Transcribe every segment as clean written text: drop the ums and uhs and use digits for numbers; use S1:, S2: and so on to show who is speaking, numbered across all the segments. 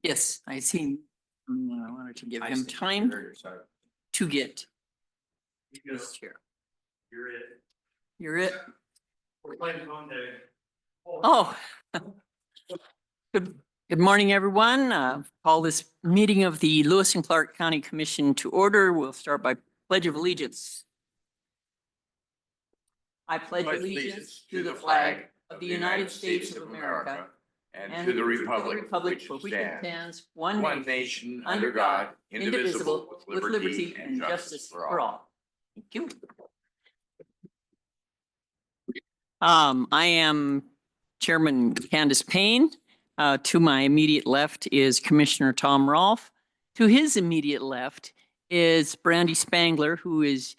S1: Yes, I see. I wanted to give him time to get this chair.
S2: You're it.
S1: You're it.
S2: We're playing Monday.
S1: Oh. Good morning, everyone. Call this meeting of the Lewis and Clark County Commission to order. We'll start by Pledge of Allegiance. I pledge allegiance to the flag of the United States of America and to the republic for which it stands, one nation, under God, indivisible, with liberty and justice for all. Thank you. I am Chairman Candace Payne. To my immediate left is Commissioner Tom Rolfe. To his immediate left is Brandy Spangler, who is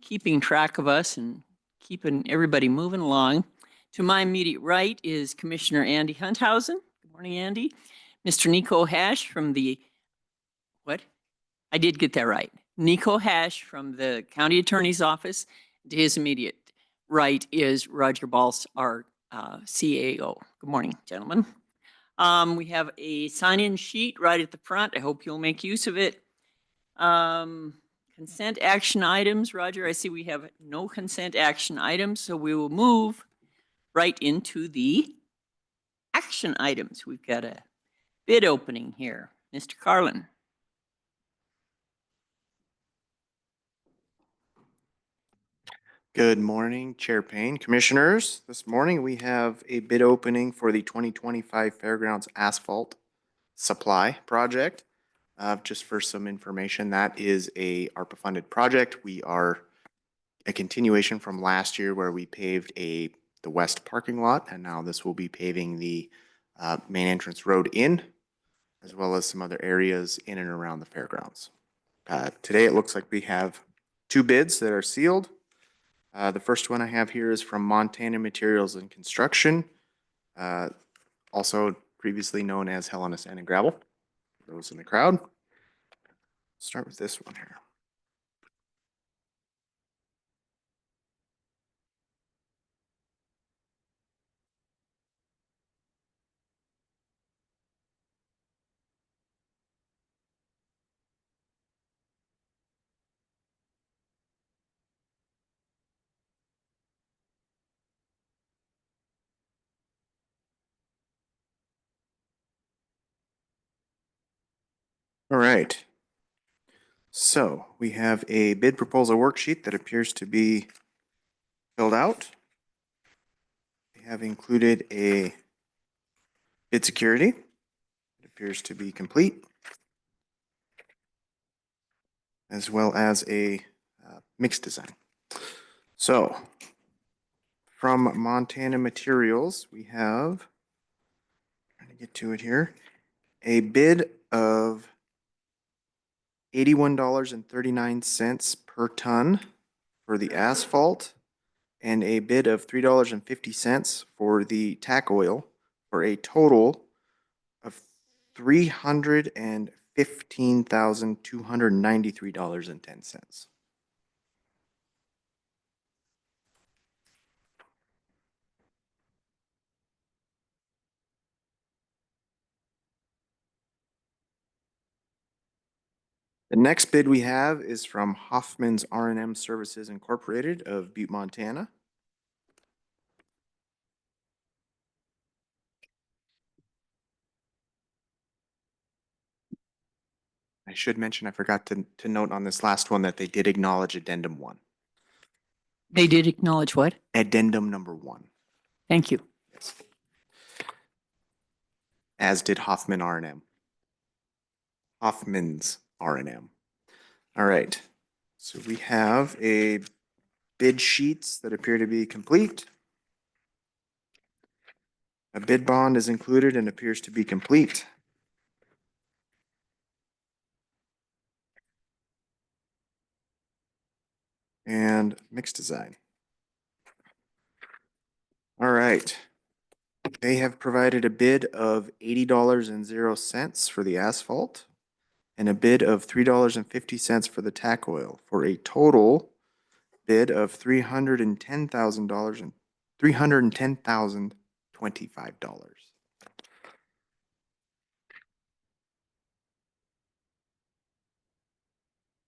S1: keeping track of us and keeping everybody moving along. To my immediate right is Commissioner Andy Hunthausen. Good morning, Andy. Mr. Nico Hash from the, what? I did get that right. Nico Hash from the County Attorney's Office. To his immediate right is Roger Balls, our CAO. Good morning, gentlemen. We have a sign-in sheet right at the front. I hope you'll make use of it. Consent action items. Roger, I see we have no consent action items, so we will move right into the action items. We've got a bid opening here. Mr. Karlin.
S3: Good morning, Chair Payne, Commissioners. This morning we have a bid opening for the 2025 Fairgrounds Asphalt Supply Project. Just for some information, that is a ARPA-funded project. We are a continuation from last year where we paved the west parking lot, and now this will be paving the main entrance road in, as well as some other areas in and around the fairgrounds. Today it looks like we have two bids that are sealed. The first one I have here is from Montana Materials and Construction, also previously known as Helena Sand and Gravel. Those in the crowd. Start with this one here. All right. So we have a bid proposal worksheet that appears to be filled out. We have included a bid security. It appears to be complete, as well as a mixed design. So from Montana Materials, we have, trying to get to it here, a bid of $81.39 per ton for the asphalt, and a bid of $3.50 for the tack oil, for a total of $315,293.10. The next bid we have is from Hoffman's R&M Services Incorporated of Butte, Montana. I should mention, I forgot to note on this last one that they did acknowledge addendum 1.
S1: They did acknowledge what?
S3: Addendum number 1.
S1: Thank you.
S3: Yes. As did Hoffman R&M. Hoffman's R&M. All right. So we have a bid sheets that appear to be complete. A bid bond is included and appears to be complete. And mixed design. All right. They have provided a bid of $80.00 for the asphalt and a bid of $3.50 for the tack oil, for a total bid of $310,000 and $310,025.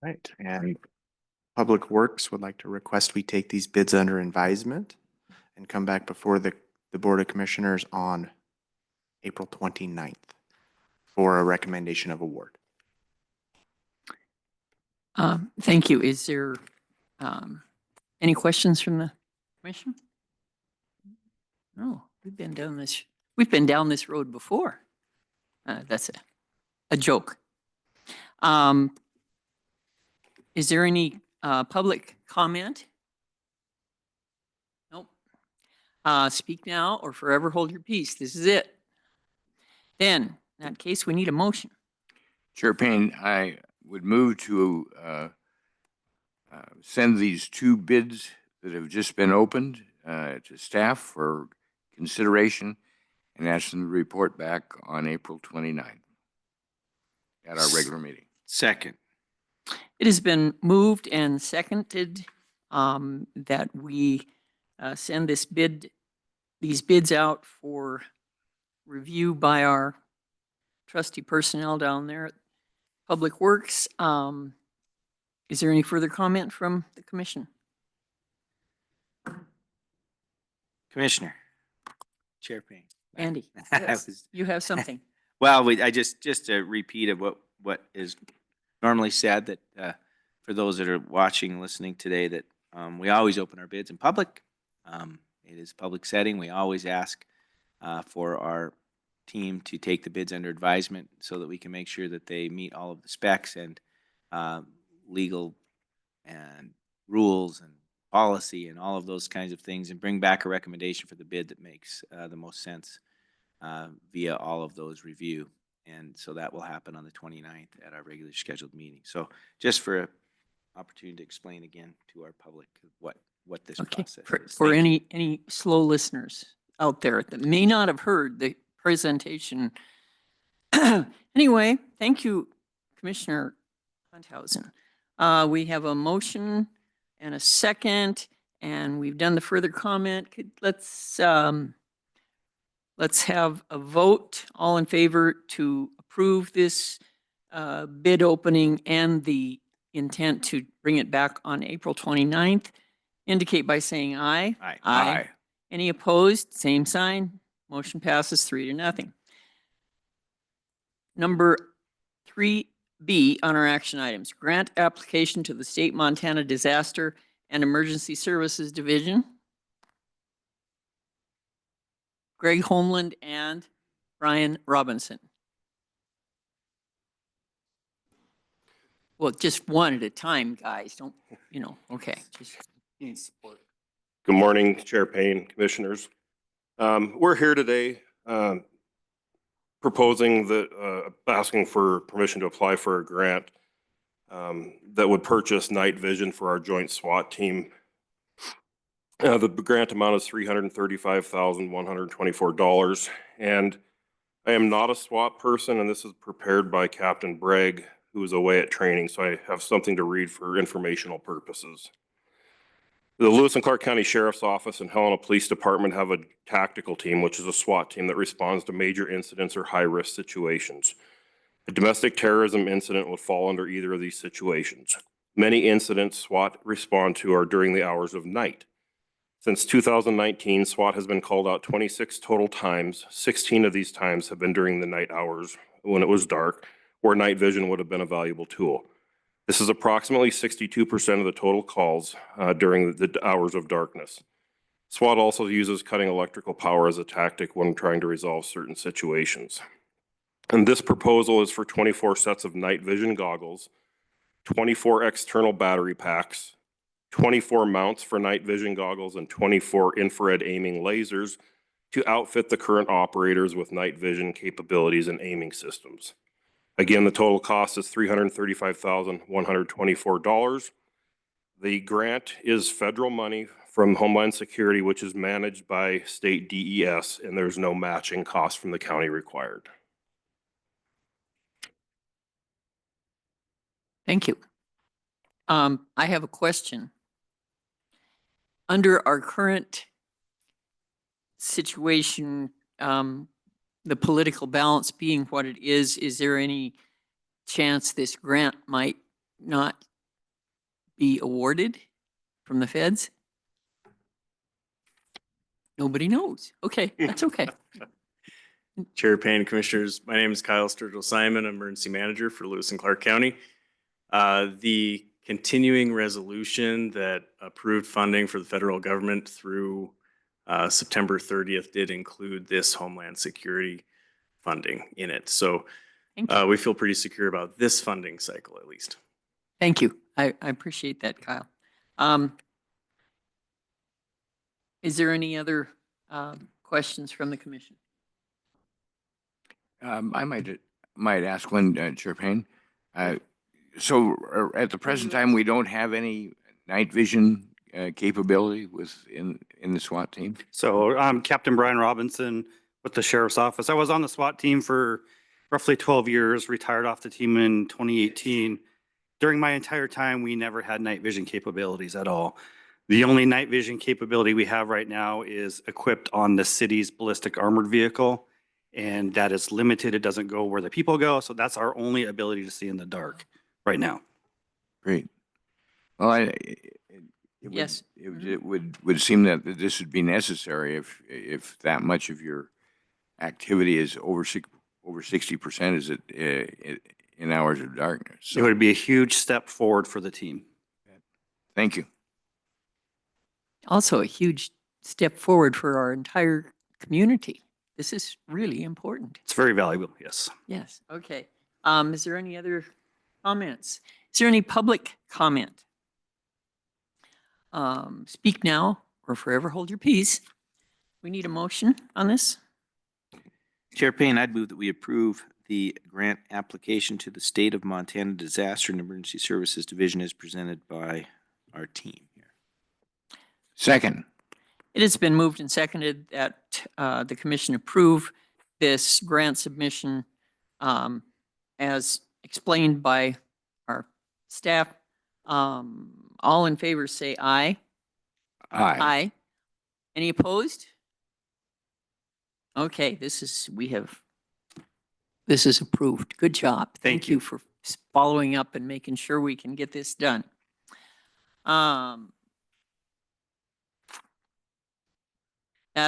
S3: Right, and Public Works would like to request we take these bids under advisement and come back before the Board of Commissioners on April 29th for a recommendation of award.
S1: Thank you. Is there any questions from the commission? No, we've been down this road before. That's a joke. Is there any public comment? Nope. Speak now or forever hold your peace. This is it. Then, in that case, we need a motion.
S4: Chair Payne, I would move to send these two bids that have just been opened to staff for consideration and ask them to report back on April 29th at our regular meeting.
S5: Second.
S1: It has been moved and seconded that we send these bids out for review by our trusty personnel down there at Public Works. Is there any further comment from the commission?
S5: Commissioner. Chair Payne.
S1: Andy,
S5: I
S1: yes,
S5: was-
S1: you have something.
S5: Well, I just a repeat of what is normally said, that for those that are watching and listening today, that we always open our bids in public. It is public setting. We always ask for our team to take the bids under advisement so that we can make sure that they meet all of the specs and legal and rules and policy and all of those kinds of things, and bring back a recommendation for the bid that makes the most sense via all of those review. And so that will happen on the 29th at our regularly scheduled meeting. So just for an opportunity to explain again to our public what this
S1: Okay,
S5: process is.
S1: for
S5: Thank you.
S1: any slow listeners out there that may not have heard the presentation. Anyway, thank you, Commissioner Hunthausen. We have a motion and a second, and we've done the further comment. Let's have a vote. All in favor to approve this bid opening and the intent to bring it back on April 29th, indicate by saying aye.
S5: Aye.
S4: Aye.
S1: Any opposed? Same sign. Motion passes 3-0. Number 3B on our action items, grant application to the State Montana Disaster and Emergency Services Division. Greg Holmlund and Brian Robinson. Well, just one at a time, guys. Don't, okay.
S6: Good morning, Chair Payne, Commissioners. We're here today asking for permission to apply for a grant that would purchase night vision for our joint SWAT team. The grant amount is $335,124. And I am not a SWAT person, and this is prepared by Captain Bragg, who is away at training, so I have something to read for informational purposes. The Lewis and Clark County Sheriff's Office and Helena Police Department have a tactical team, which is a SWAT team that responds to major incidents or high-risk situations. A domestic terrorism incident would fall under either of these situations. Many incidents SWAT respond to are during the hours of night. Since 2019, SWAT has been called out 26 total times. 16 of these times have been during the night hours when it was dark, where night vision would have been a valuable tool. This is approximately 62% of the total calls during the hours of darkness. SWAT also uses cutting electrical power as a tactic when trying to resolve certain situations. And this proposal is for 24 sets of night vision goggles, 24 external battery packs, 24 mounts for night vision goggles, and 24 infrared aiming lasers to outfit the current operators with night vision capabilities and aiming systems. Again, the total cost is $335,124. The grant is federal money from Homeland Security, which is managed by state DES, and there's no matching cost from the county required.
S1: Thank you. I have a question. Under our current situation, the political balance being what it is there any chance this grant might not be awarded from the feds? Nobody knows. Okay, that's okay.
S2: Chair Payne, Commissioners, my name is Kyle Sturgill Simon, Emergency Manager for Lewis and Clark County. The continuing resolution that approved funding for the federal government through September 30th did include this Homeland Security funding in it. So
S1: Thank you.
S2: we feel pretty secure about this funding cycle at least.
S1: Thank you. I appreciate that, Kyle. Is there any other questions from the commission?
S4: I might ask one, Chair Payne. So at the present time, we don't have any night vision capability in the SWAT team?
S7: So I'm Captain Brian Robinson with the Sheriff's Office. I was on the SWAT team for roughly 12 years, retired off the team in 2018. During my entire time, we never had night vision capabilities at all. The only night vision capability we have right now is equipped on the city's ballistic armored vehicle, and that is limited. It doesn't go where the people go, so that's our only ability to see in the dark right now.
S4: Great. Well,
S1: Yes.
S4: It would seem that this would be necessary if that much of your activity is over 60%, is it in hours of darkness?
S7: It would be a huge step forward for the team.
S4: Thank you.
S1: Also a huge step forward for our entire community. This is really important.
S7: It's very valuable, yes.
S1: Yes, okay. Is there any other comments? Is there any public comment? Speak now or forever hold your peace. We need a motion on this.
S5: Chair Payne, I'd move that we approve the grant application to the State of Montana Disaster and Emergency Services Division as presented by our team here.
S4: Second.
S1: It has been moved and seconded that the commission approve this grant submission as explained by our staff. All in favor say aye.
S4: Aye.
S1: Aye. Any opposed? Okay, this is approved. Good job.
S7: Thank
S1: you
S7: you.
S1: for following up and making sure we can get this done. That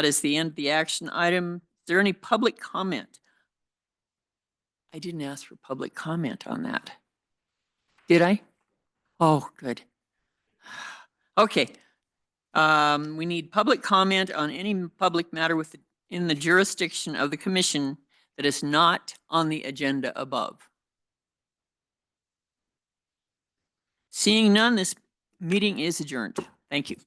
S1: is the end of the action item. Is there any public comment? I didn't ask for public comment on that. Did I? Oh, good. Okay. We need public comment on any public matter in the jurisdiction of the commission that is not on the agenda above. Seeing none, this meeting is adjourned. Thank you.